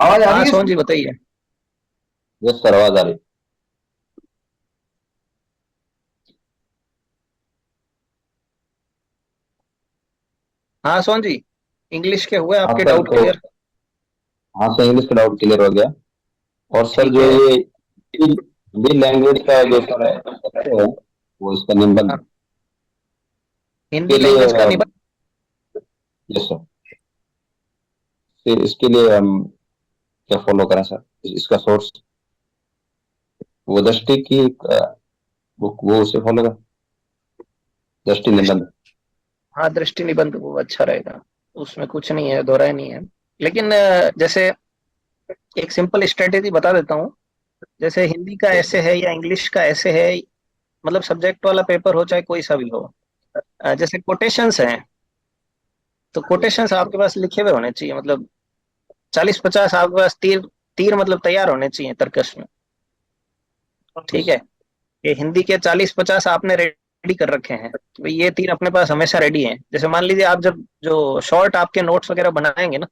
आवाज आ हाँ रही है सोहन इसकी? जी बताइए। यस सर, आवाज आ रही। हाँ सोहन जी, इंग्लिश के हुए हाँ आपके सर, डाउट तो क्लियर? हाँ सर, इंग्लिश का डाउट क्लियर हो गया। और सर ठीक जो है। ये हिंदी लैंग्वेज का जो सर है, वो इसका निबंध हाँ, हिंदी के लिए। लैंग्वेज का निबंध। यस सर, फिर इसके लिए हम क्या फॉलो करें सर? इसका सोर्स वो दृष्टि की वो उसे फॉलो करें, दृष्टि दृष्टि। निबंध। हाँ, दृष्टि निबंध वो अच्छा रहेगा। उसमें कुछ नहीं है, दोहराया नहीं है। लेकिन जैसे एक सिंपल स्ट्रेटेजी बता देता हूँ। जैसे हिंदी का यस ऐसे सर। है या इंग्लिश का ऐसे है, मतलब सब्जेक्ट वाला पेपर हो चाहे कोई सा भी हो, जैसे कोटेशंस हैं, तो कोटेशंस आपके पास लिखे हुए होने चाहिए। मतलब 40-50 आपके पास तीर, तीर मतलब तैयार होने चाहिए तर्कश में। ठीक यस है। ये हिंदी के 40-50 आपने रेडी कर रखे हैं कि भाई ये तीर अपने पास हमेशा रेडी हैं। जैसे मान लीजिए आप जब जो शॉर्ट आपके नोट्स वगैरह बनाएंगे ना,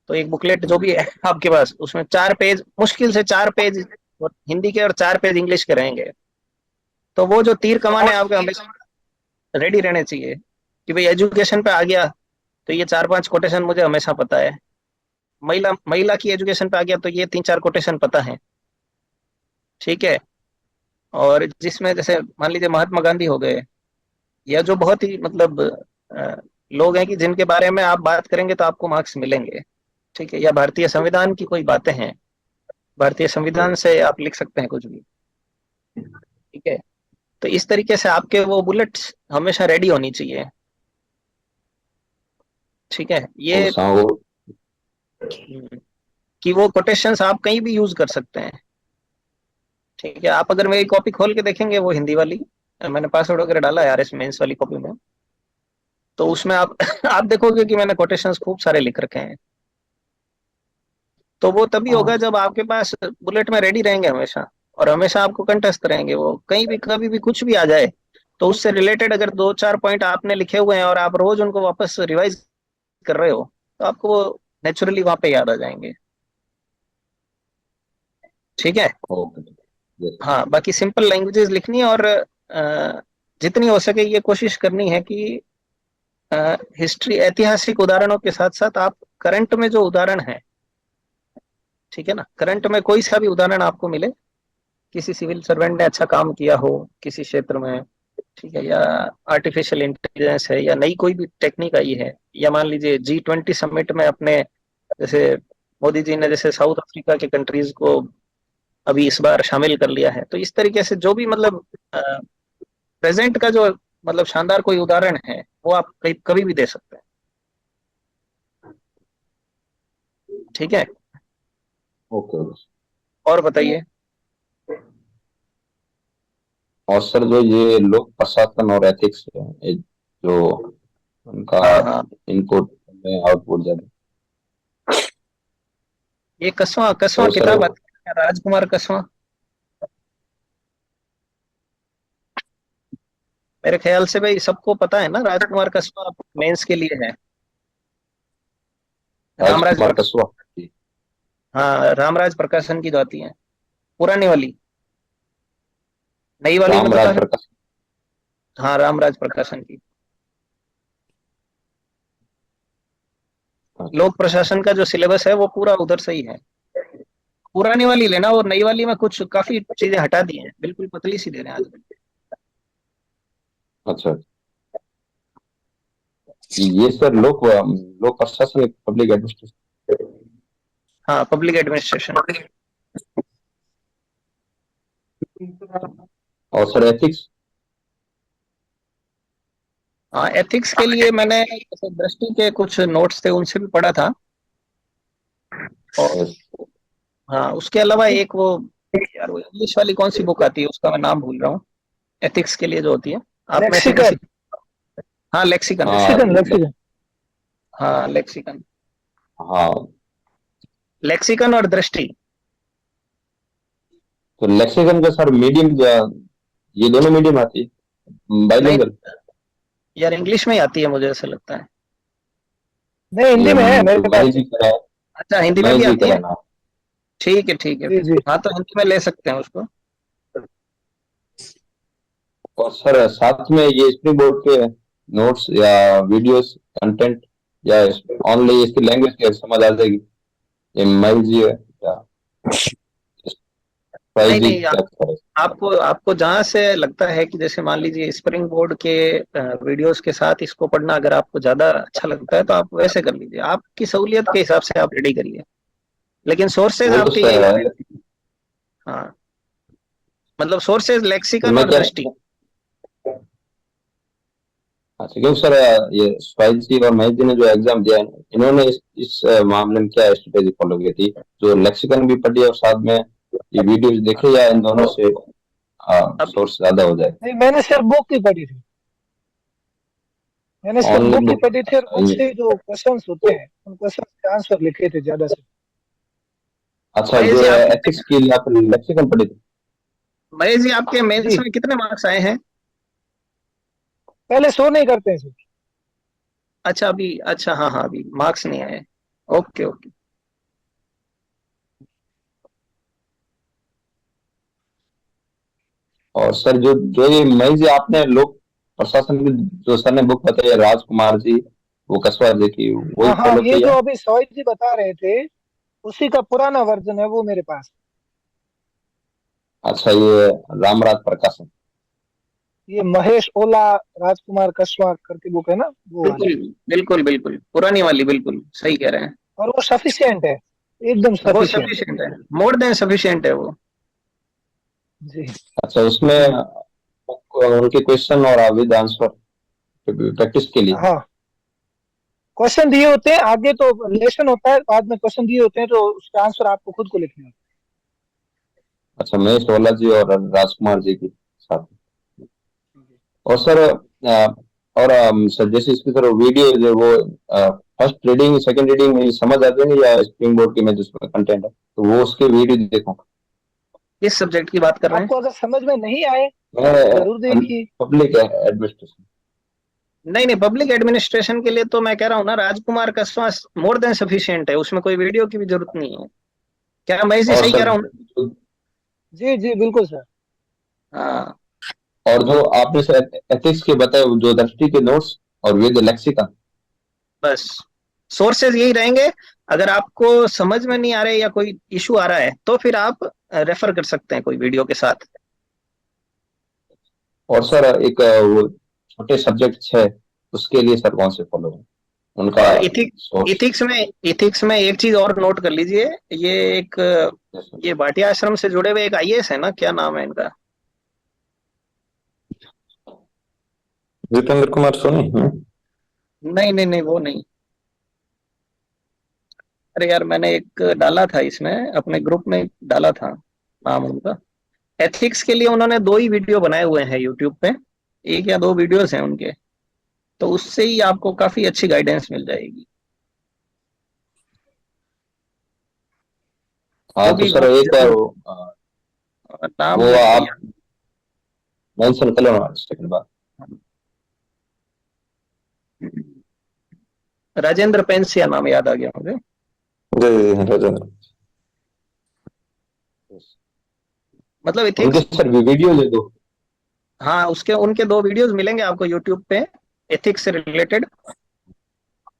तो एक बुकलेट जो भी है आपके पास, उसमें 4 पेज, मुश्किल से 4 पेज हिंदी के और 4 पेज इंग्लिश के रहेंगे। तो वो जो तीर कमाने आपके हमेशा रेडी रहने चाहिए कि भाई एजुकेशन पे आ गया तो ये 4-5 कोटेशन मुझे हमेशा पता है। महिला महिला की एजुकेशन पे आ गया तो ये 3-4 कोटेशन पता है। ठीक है। और जिसमें जैसे मान लीजिए महात्मा गांधी हो गए, या जो बहुत ही मतलब अ, लोग हैं कि जिनके बारे में आप बात करेंगे तो आपको मार्क्स मिलेंगे। ठीक है। या भारतीय संविधान की कोई बातें हैं, भारतीय संविधान से आप लिख सकते हैं कुछ भी। ठीक है। तो इस तरीके से आपके वो बुलेट्स हमेशा रेडी होनी चाहिए। ठीक है। ये हाँ वो। कि वो कोटेशंस आप कहीं भी यूज कर सकते हैं। ठीक है। आप अगर मेरी कॉपी खोल के देखेंगे, वो हिंदी वाली, मैंने पासवर्ड वगैरह डाला है आरएस मेंस वाली कॉपी में, तो उसमें आप आप देखोगे कि मैंने कोटेशंस खूब सारे लिख रखे हैं। तो वो तभी होगा हाँ जब आपके पास बुलेट में रेडी रहेंगे हमेशा, और हमेशा आपको कंटेस्ट रहेंगे। वो कहीं भी कभी भी कुछ भी आ जाए, तो उससे रिलेटेड अगर 2-4 पॉइंट आपने लिखे हुए हैं और आप रोज उनको वापस रिवाइज कर रहे हो, तो आपको वो नेचुरली वहां पे याद आ जाएंगे। ठीक है। ओके। यस। हाँ, बाकी सिंपल लैंग्वेजेस लिखनी है, और जितनी हो सके ये कोशिश करनी है कि हिस्ट्री, ऐतिहासिक उदाहरणों के साथ साथ आप करंट में जो उदाहरण है, ठीक है ना, करंट में कोई सा भी उदाहरण आपको मिले, किसी सिविल सर्वेंट ने अच्छा काम किया हो किसी क्षेत्र में, ठीक है, या आर्टिफिशियल इंटेलिजेंस है, या नई कोई भी टेक्निक आई है, या मान लीजिए G20 समिट में अपने, जैसे मोदी जी ने जैसे साउथ अफ्रीका के कंट्रीज को अभी इस बार शामिल कर लिया है, तो इस तरीके से जो भी मतलब प्रेजेंट का जो मतलब शानदार कोई उदाहरण है, वो आप कहीं कभी भी दे सकते हैं। ठीक है। Okay okay. और बताइए। और सर जो ये लोक प्रशासन और एथिक्स है, ये जो उनका हाँ हाँ, इनपुट में आउटपुट ज्यादा। ये कसवां कसवां तो सर किताब आती है, राजकुमार कसवां। मेरे ख्याल से भाई सबको पता है ना, राजकुमार कसवां मेंस के लिए है। रामराज राजकुमार प्रकाशन। कस्वा जी। हाँ, रामराज प्रकाशन की जो आती है, पुरानी वाली। नई वाली में तो रामराज काफी। प्रकाश। हाँ, रामराज प्रकाशन की। अच्छा। लोक प्रशासन का जो सिलेबस है वो पूरा उधर से ही है। पुरानी वाली लेना, और नई वाली में कुछ काफी चीजें हटा दी हैं, बिल्कुल पतली सी दे रहे हैं आजकल। अच्छा। ये सर लोक लोक प्रशासन, पब्लिक एडमिनिस्ट्रेशन। हाँ, पब्लिक एडमिनिस्ट्रेशन। और सर एथिक्स। हाँ, एथिक्स के लिए मैंने जैसे दृष्टि के कुछ नोट्स थे, उनसे भी पढ़ा था। और हाँ, उसके अलावा एक वो, यार वो इंग्लिश वाली कौन सी बुक आती है, उसका मैं नाम भूल रहा हूँ, एथिक्स के लिए जो होती है, आप में से किसी। लेक्सिकन। हाँ, लेक्सिकन। हाँ लेक्सिकन लेक्सिकन। हाँ, लेक्सिकन। हाँ। लेक्सिकन और दृष्टि। तो लेक्सिकन का सर मीडियम, ये दोनों मीडियम आती है, नहीं बाइलिंगुअल। यार, इंग्लिश में ही आती है मुझे ऐसा लगता है। नहीं, ये हिंदी में है मेरे भाई पास। जी का है। अच्छा, हिंदी में मैं भी जी आती है? कराना। ठीक है, ठीक है जी फिर। जी। हाँ, तो हिंदी में ले सकते हैं उसको। और सर साथ में ये स्प्रिंग बोर्ड के नोट्स या वीडियोस कंटेंट, या ओनली इसकी लैंग्वेज के समझ आ जाएगी, ये माई जी है या फाइव नहीं जी नहीं, क्या करें? आपको आपको जहां से लगता है कि जैसे मान लीजिए स्प्रिंग बोर्ड के वीडियोस के साथ इसको पढ़ना अगर आपको ज्यादा अच्छा लगता है तो आप वैसे कर लीजिए, आपकी सहूलियत के हिसाब से आप रेडी करिए, लेकिन सोर्सेज वो तो आपके यही सर होने है। चाहिए। हाँ, मतलब सोर्सेज तो लेक्सिकन मैं और क्या, दृष्टि। अच्छा क्यों सर, ये स्वाइल जी और महेश जी ने जो एग्जाम दिया है, इन्होंने इस मामले में क्या स्ट्रेटेजी फॉलो की थी? जो लेक्सिकन भी पढ़ी और साथ में ये वीडियोस देखे, या इन दोनों से अब सोर्स ज्यादा हो जाए? नहीं, मैंने सिर्फ बुक ही पढ़ी थी। मैंने सिर्फ ओनली बुक ही बुक? पढ़ी थी और अच्छा बुक ये, से जो क्वेश्चंस होते हैं उन क्वेश्चंस के आंसर लिखे थे ज्यादा से। अच्छा महेश जो जी एथिक्स की आप लेक्सिकन पढ़ी थी? महेश जी आपके मेंस जी। में कितने मार्क्स आए हैं? पहले शो नहीं करते हैं सर। अच्छा अभी, अच्छा हाँ हाँ, अभी मार्क्स नहीं आए। Okay okay. और सर जो जो ये मई जी आपने लोक प्रशासन की जो सर ने बुक बताई है, राजकुमार जी वो कसवा जी की, वही हाँ हाँ, फॉलो ये किया? जो अभी सौरभ जी बता रहे थे उसी का पुराना वर्जन है वो मेरे पास। अच्छा ये रामराज प्रकाशन। ये महेश ओला, राजकुमार कस्वा करके बुक है ना, वो वाली। बिल्कुल बिल्कुल बिल्कुल, पुरानी वाली, बिल्कुल सही कह रहे हैं। और वो सफिशियंट है, एकदम वो सफिशियंट है। सफिशिएंट है, मोर देन सफिशिएंट है वो। जी। अच्छा उसमें उनके क्वेश्चन और विद आंसर प्रैक्टिस के लिए? हाँ, क्वेश्चन दिए होते हैं आगे, तो लेसन होता है, बाद में क्वेश्चन दिए होते हैं तो उसका आंसर आपको खुद को लिखना है। अच्छा महेश ओला जी और राजकुमार जी के साथ। और सर और सर जैसे इसकी सर वीडियो जो वो फर्स्ट रीडिंग सेकंड रीडिंग में समझ आ जाएंगे, या स्प्रिंग बोर्ड की में जिसमें कंटेंट है तो वो उसके वीडियो देखो? किस सब्जेक्ट की बात कर रहे हैं? आपको अगर समझ में नहीं आए तो जरूर मैं देखिए। Public administration. नहीं नहीं, पब्लिक एडमिनिस्ट्रेशन के लिए तो मैं कह रहा हूँ ना, राजकुमार कस्वा मोर देन सफिशिएंट है, उसमें कोई वीडियो की भी जरूरत नहीं है। क्या महेश जी और सही कह सर रहा हूँ? जी जी बिल्कुल सर। हाँ, और जो आपने सर एथिक्स के बताए जो दृष्टि के नोट्स और विद लेक्सिकन। बस सोर्सेज यही रहेंगे। अगर आपको समझ में नहीं आ रहे या कोई इशू आ रहा है तो फिर आप रेफर कर सकते हैं कोई वीडियो के साथ। और सर एक वो छोटे सब्जेक्ट है, उसके लिए सर कौन से फॉलो है उनका और इथिक सोर्स? इथिक्स में एक चीज और नोट कर लीजिए। ये एक, ये भाटिया आश्रम से जुड़े हुए एक आईएएस है ना, क्या नाम है इनका? जितेंद्र कुमार सोनी? नहीं नहीं नहीं, वो नहीं। अरे यार, मैंने एक डाला था इसमें, अपने ग्रुप में डाला था नाम उनका। एथिक्स के लिए उन्होंने दो ही वीडियो बनाए हुए हैं यूट्यूब पे, एक या दो वीडियोस हैं उनके, तो उससे ही आपको काफी अच्छी गाइडेंस मिल जाएगी। हाँ तो वो सर भी एक बार जरूर, नाम वो मेरे को आप याद। मेंशन कर लो सेकंड बार। राजेंद्र पेंसिया नाम याद आ गया मुझे। जी राजेंद्र। मतलब उनके एथिक्स, सर वीडियो ले दो। हाँ उसके उनके दो वीडियोस मिलेंगे आपको यूट्यूब पे, एथिक्स से रिलेटेड।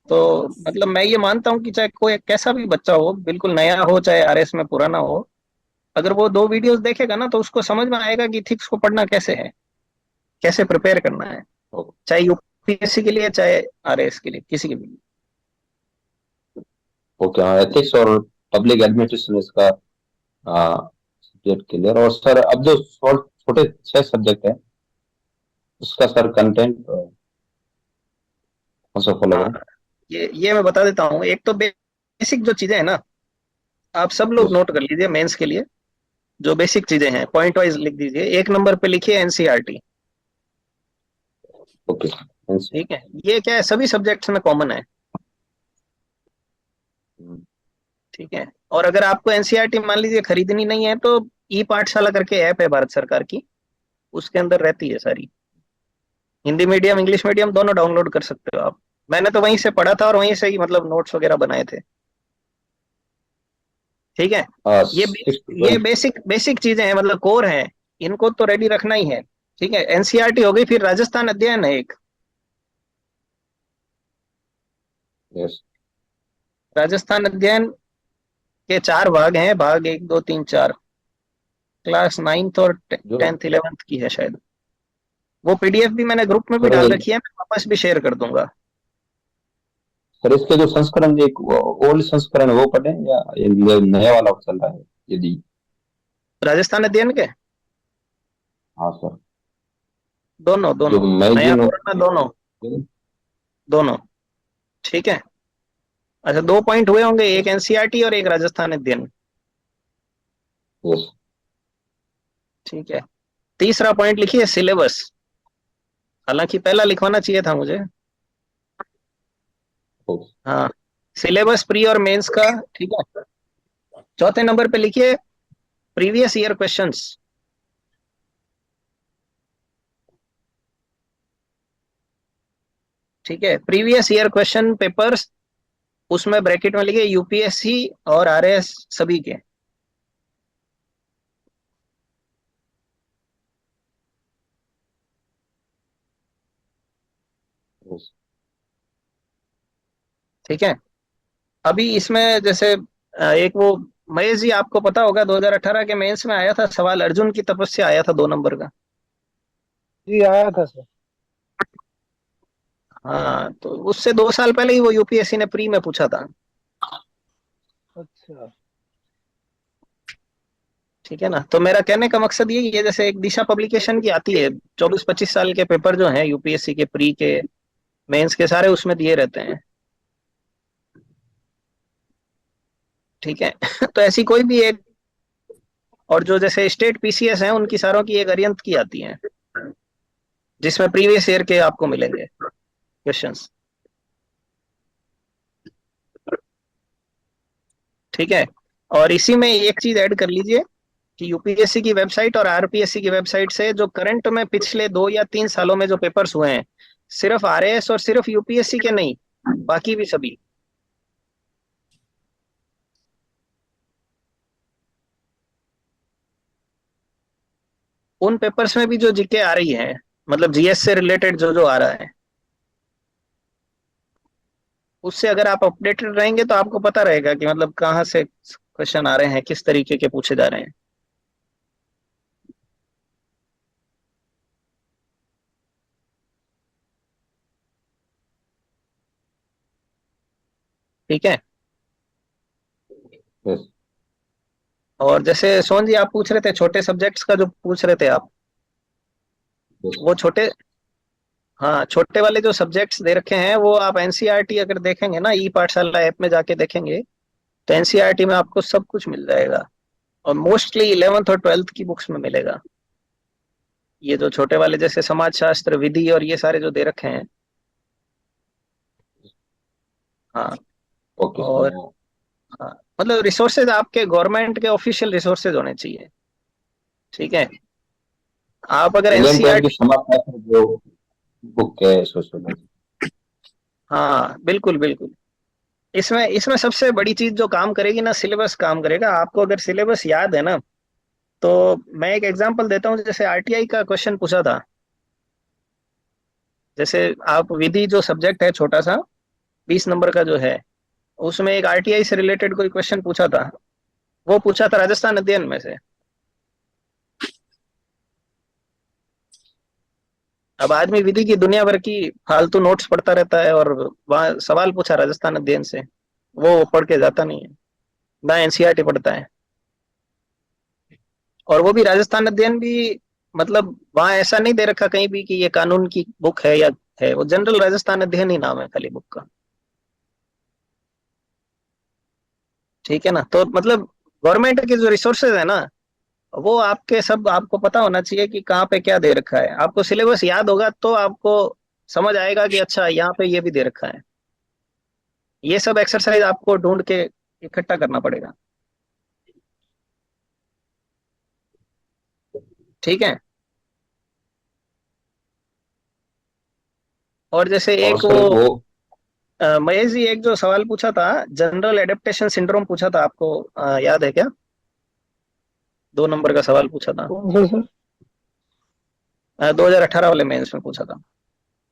तो मतलब मैं ये मानता हूँ कि चाहे कोई कैसा भी बच्चा हो, बिल्कुल नया हो चाहे आरएस में पुराना हो, अगर वो दो वीडियोस देखेगा ना तो उसको समझ में आएगा कि एथिक्स को पढ़ना कैसे है, कैसे प्रिपेयर करना है, चाहे यूपीएससी के लिए चाहे आरएस के लिए, किसी के भी। ओके हाँ, एथिक्स और पब्लिक एडमिनिस्ट्रेशन इसका सब्जेक्ट क्लियर। और सर अब जो शॉर्ट छोटे 6 सब्जेक्ट है उसका सर कंटेंट कौन सा फॉलो हाँ, करें? ये मैं बता देता हूँ। एक तो बेसिक जो चीजें हैं ना, आप सब लोग यस। नोट कर लीजिए मेंस के लिए। जो बेसिक चीजें हैं पॉइंट वाइज लिख दीजिए, एक नंबर पे लिखिए एनसीईआरटी। ओके। ठीक है, ये क्या है, सभी सब्जेक्ट्स में कॉमन है। ठीक है, और अगर आपको एनसीईआरटी मान लीजिए खरीदनी नहीं है तो ई पाठशाला करके ऐप है भारत सरकार की, उसके अंदर रहती है सारी, हिंदी मीडियम इंग्लिश मीडियम दोनों डाउनलोड कर सकते हो आप। मैंने तो वहीं से पढ़ा था और वहीं से ही मतलब नोट्स वगैरह बनाए थे। ठीक है। ये सिक्स ये बेसिक बेसिक चीजें हैं, मतलब कोर है, इनको तो रेडी रखना ही है। ठीक है, एनसीईआरटी हो गई, फिर राजस्थान अध्ययन है एक। यस राजस्थान अध्ययन के 4 भाग हैं, भाग 1, 2, 3, 4। क्लास 9th और जो 10th 11th की है शायद। वो पीडीएफ भी मैंने ग्रुप में भी सर डाल रखी है, मैं वापस भी शेयर कर दूंगा। सर इसके जो संस्करण एक ओल्ड संस्करण है, वो पढ़े या ये नया वाला चल रहा है यदि? राजस्थान अध्ययन के हाँ सर, दोनों जो दोनों, नया मैगजीन पुराना होती दोनों। है। दोनों। ठीक है। अच्छा, 2 पॉइंट हुए होंगे, एक एनसीईआरटी और एक राजस्थान अध्ययन। यस ठीक है। तीसरा पॉइंट लिखिए सिलेबस। हालांकि पहला लिखवाना चाहिए था मुझे। हाँ, सिलेबस प्री और मेंस का। ठीक है। चौथे नंबर पे लिखिए प्रीवियस ईयर क्वेश्चंस। ठीक है, प्रीवियस ईयर क्वेश्चन पेपर्स, उसमें ब्रैकेट में लिखिए यूपीएससी और आरएएस सभी के। यस ठीक है। अभी इसमें जैसे एक वो महेश जी, आपको पता होगा 2018 के मेंस में आया था सवाल, अर्जुन की तपस्या आया था 2 नंबर का। जी आया था सर। हाँ, तो उससे 2 साल पहले ही वो यूपीएससी ने प्री में पूछा था। अच्छा। ठीक है ना, तो मेरा कहने का मकसद यही है, जैसे एक दिशा पब्लिकेशन की आती है, 24-25 साल के पेपर जो हैं यूपीएससी के प्री के मेंस के सारे उसमें दिए रहते हैं। ठीक है। तो ऐसी कोई भी एक, और जो जैसे स्टेट पीसीएस हैं उनकी सारों की एक अरियंत की आती है, जिसमें प्रीवियस ईयर के आपको मिलेंगे क्वेश्चंस। ठीक है। और इसी में एक चीज ऐड कर लीजिए कि यूपीएससी की वेबसाइट और आरपीएससी की वेबसाइट से जो करंट में पिछले 2 या 3 सालों में जो पेपर्स हुए हैं, सिर्फ आरएएस और सिर्फ यूपीएससी के नहीं, बाकी भी सभी, उन पेपर्स में भी जो जीके आ रही है, मतलब जीएस से रिलेटेड जो जो आ रहा है, उससे अगर आप अपडेटेड रहेंगे तो आपको पता रहेगा कि मतलब कहाँ से क्वेश्चन आ रहे हैं, किस तरीके के पूछे जा रहे हैं। ठीक है। यस और जैसे सोन जी आप पूछ रहे थे छोटे सब्जेक्ट्स का, जो पूछ रहे थे आप, यस वो छोटे, हाँ, छोटे वाले जो सब्जेक्ट्स दे रखे हैं वो आप एनसीईआरटी अगर देखेंगे ना, ई पाठशाला ऐप में जाके देखेंगे, तो एनसीईआरटी में आपको सब कुछ मिल जाएगा। और मोस्टली 11th और 12th की बुक्स में मिलेगा। ये जो छोटे वाले जैसे समाज शास्त्र, विधि और ये सारे जो दे रखे हैं। हाँ। ओके और सर। हाँ, मतलब रिसोर्सेज आपके गवर्नमेंट के ऑफिशियल रिसोर्सेज होने चाहिए। ठीक है। आप अगर 11th की एनसीईआरटी, समाज शास्त्र जो बुक है सोशियोलॉजी। हाँ बिल्कुल बिल्कुल, इसमें इसमें सबसे बड़ी चीज जो काम करेगी ना, सिलेबस काम करेगा। आपको अगर सिलेबस याद है ना, तो मैं एक एग्जांपल देता हूँ, जैसे आरटीआई का क्वेश्चन पूछा था। जैसे आप विधि जो सब्जेक्ट है छोटा सा, 20 नंबर का जो है, उसमें एक आरटीआई से रिलेटेड कोई क्वेश्चन पूछा था। वो पूछा था राजस्थान अध्ययन में से। अब आदमी विधि की दुनिया भर की फालतू नोट्स पढ़ता रहता है, और वहां सवाल पूछा राजस्थान अध्ययन से, वो पढ़ के जाता नहीं है, ना एनसीईआरटी पढ़ता है। और वो भी राजस्थान अध्ययन भी, मतलब वहां ऐसा नहीं दे रखा कहीं भी कि ये कानून की बुक है या है, वो जनरल राजस्थान अध्ययन ही नाम है खाली बुक का। ठीक है ना, तो मतलब गवर्नमेंट के जो रिसोर्सेज है ना, वो आपके सब आपको पता होना चाहिए कि कहाँ पे क्या दे रखा है। आपको सिलेबस याद होगा तो आपको समझ आएगा कि अच्छा यहाँ पे ये भी दे रखा है। ये सब एक्सरसाइज आपको ढूंढ के इकट्ठा करना पड़ेगा। ठीक है। और जैसे और एक सर वो, वो महेश जी, एक जो सवाल पूछा था, जनरल एडेप्टेशन सिंड्रोम पूछा था आपको, याद है क्या? 2 नंबर का सवाल पूछा था। कौन सा सर? 2018 वाले मेंस में पूछा था,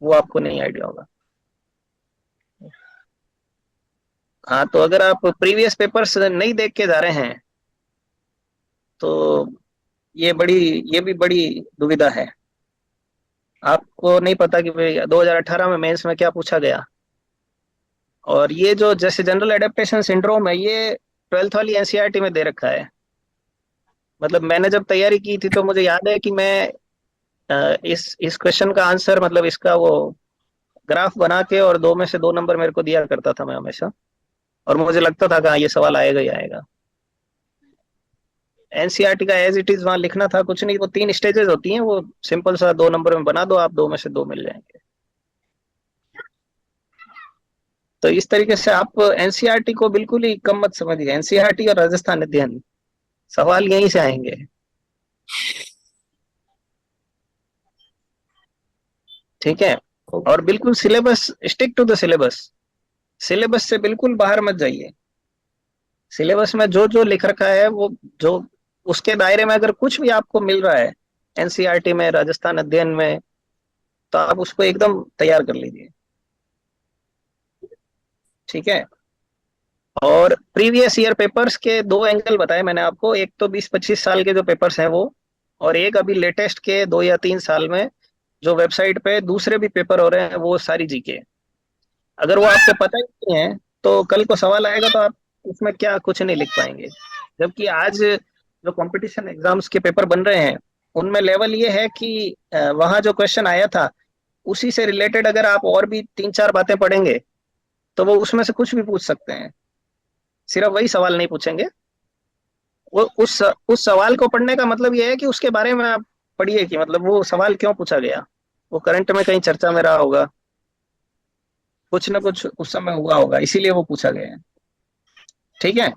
वो आपको नहीं आइडिया होगा। हाँ, तो अगर आप प्रीवियस पेपर्स नहीं देख के जा रहे हैं तो ये बड़ी ये भी बड़ी दुविधा है। आपको नहीं पता कि भाई 2018 में मेंस में क्या पूछा गया। और ये जो जैसे जनरल एडेप्टेशन सिंड्रोम है, ये 12th वाली एनसीईआरटी में दे रखा है। मतलब मैंने जब तैयारी की थी तो मुझे याद है कि मैं इस क्वेश्चन का आंसर, मतलब इसका वो ग्राफ बना के और 2 में से 2 नंबर मेरे को दिया करता था मैं हमेशा। और मुझे लगता था कि हाँ, ये सवाल आएगा ही आएगा। एनसीईआरटी का एज इट इज वहां लिखना था, कुछ नहीं। वो 3 स्टेजेस होती हैं, वो सिंपल सा 2 नंबर में बना दो आप, 2 में से 2 मिल जाएंगे। तो इस तरीके से आप एनसीईआरटी को बिल्कुल ही कम मत समझिए। एनसीईआरटी और राजस्थान अध्ययन, सवाल यहीं से आएंगे। ठीक है। और बिल्कुल syllabus, stick to the syllabus. Syllabus से बिल्कुल बाहर मत जाइए। सिलेबस में जो जो लिख रखा है वो, जो उसके दायरे में अगर कुछ भी आपको मिल रहा है एनसीईआरटी में, राजस्थान अध्ययन में, तो आप उसको एकदम तैयार कर लीजिए। ठीक है। और प्रीवियस ईयर पेपर्स के 2 एंगल बताए मैंने आपको। एक तो 20-25 साल के जो पेपर्स हैं वो, और एक अभी लेटेस्ट के 2 या 3 साल में जो वेबसाइट पे दूसरे भी पेपर हो रहे हैं, वो सारी जीके। अगर वो आपको पता ही नहीं है तो कल को सवाल आएगा तो आप उसमें क्या कुछ नहीं लिख पाएंगे। जबकि आज जो कंपटीशन एग्जाम्स के पेपर बन रहे हैं, उनमें लेवल ये है कि वहां जो क्वेश्चन आया था उसी से रिलेटेड अगर आप और भी 3-4 बातें पढ़ेंगे तो वो उसमें से कुछ भी पूछ सकते हैं। सिर्फ वही सवाल नहीं पूछेंगे। वो उस सवाल को पढ़ने का मतलब ये है कि उसके बारे में आप पढ़िए कि मतलब वो सवाल क्यों पूछा गया। वो करंट में कहीं चर्चा में रहा होगा, कुछ ना कुछ उस समय हुआ होगा, इसीलिए वो पूछा गया है। ठीक है।